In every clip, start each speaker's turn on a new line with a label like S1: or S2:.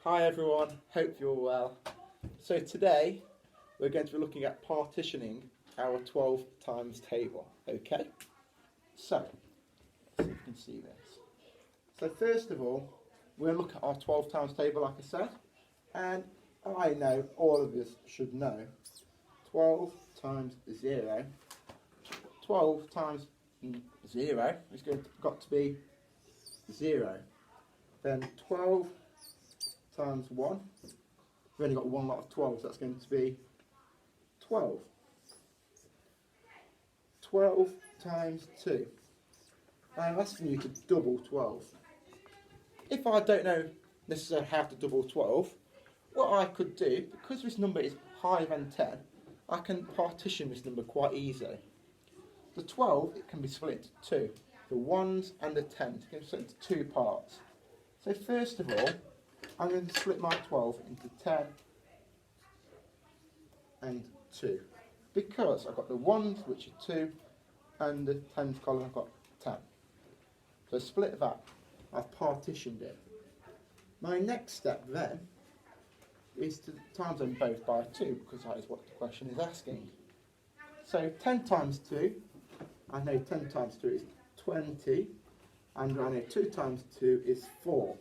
S1: Hi everyone, hope you're well. So today we're going to be looking at partitioning our 12 times table, okay? So, let's see if you can see this. So first of all, we're going to look at our 12 times table like I said, and I know all of us should know 12 times 0, 12 times 0 is got to be 0. Then 12 times 1, we've only got one lot of 12, so that's going to be 12. 12 times 2. I'm asking you to double 12. If I don't know necessarily how to double 12, what I could do, because this number is higher than 10, I can partition this number quite easily. The 12, it can be split into two. The 1s and the 10s can be split into two parts. So first of all, I'm going to split my 12 into 10 and 2. Because I've got the 1s, which are 2, and the 10s column, I've got 10. So split that. I've partitioned it. My next step then is to times them both by 2, because that is what the question is asking. So 10 times 2, I know 10 times 2 is 20, and I know 2 times 2 is 4.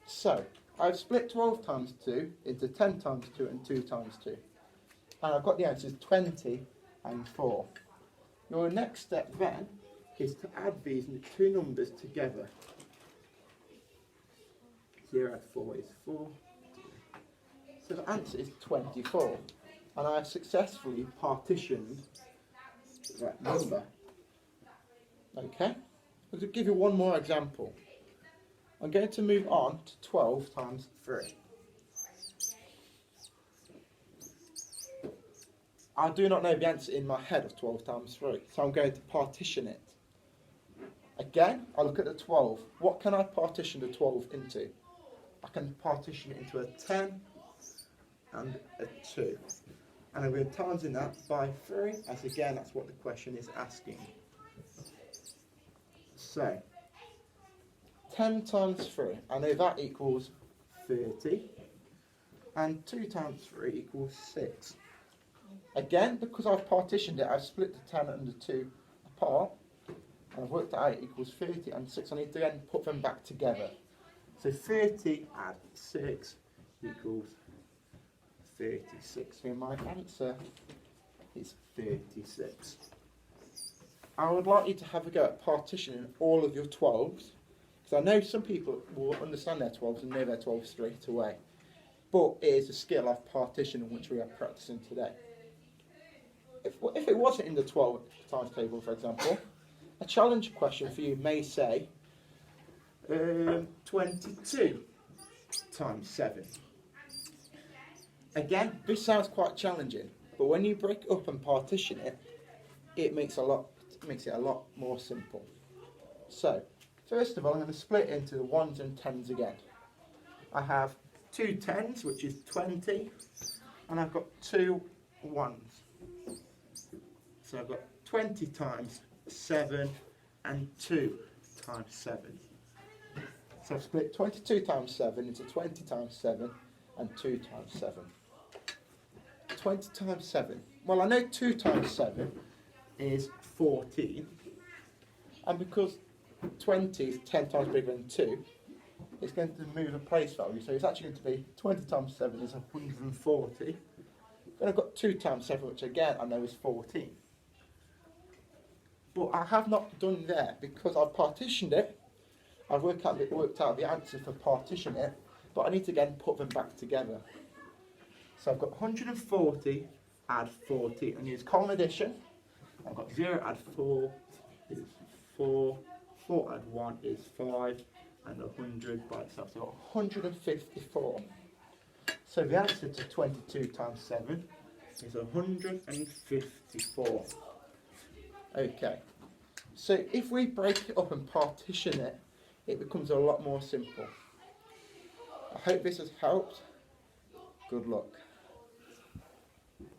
S1: So, I've split 12 times 2 into 10 times 2 and 2 times 2. And I've got the answers 20 and 4. Your next step then is to add these two numbers together. 0 add 4 is 4. So the answer is 24. And I've successfully partitioned that number. Okay? I'm going to give you one more example. I'm going to move on to 12 times 3. I do not know the answer in my head of 12 times 3, so I'm going to partition it. Again, I look at the 12. What can I partition the 12 into? I can partition it into a 10 and a 2. And I'm going to times in that by 3, as again, that's what the question is asking. So, 10 times 3, I know that equals 30, and 2 times 3 equals 6. Again, because I've partitioned it, I've split the 10 and the 2 apart, and I've worked out it equals 30 and 6. I need to then put them back together. So 30 add 6 equals 36. So my answer is 36. I would like you to have a go at partitioning all of your 12s. I know some people will understand their 12s and know their 12s straight away. But it is a skill of partitioning which we are practicing today. If it wasn't in the 12 times table, for example, a challenge question for you may say 22 times 7. Again, this sounds quite challenging, but when you break it up and partition it, it makes it a lot more simple. So, first of all, I'm going to split into the 1s and 10s again. I have 2 10s, which is 20, and I've got 2 1s. So I've got 20 times 7 and 2 times 7. So I've split 22 times 7 into 20 times 7 and 2 times 7. 20 times 7. Well, I know 2 times 7 is 14, and because 20 is 10 times bigger than 2, it's going to move a place value, so it's actually going to be 20 times 7 is 140. Then I've got 2 times 7, which again I know is 14. But I have not done there because I've partitioned it. I've worked out the answer for partition it, but I need to again put them back together. So I've got 140 add 40 and use column addition. I've got 0 add 4 is 4. 4 add 1 is 5, and 100 by itself, so I've got 154. So the answer to 22 times 7 is 154. Okay, so if we break it up and partition it, it becomes a lot more simple. I hope this has helped. Good luck.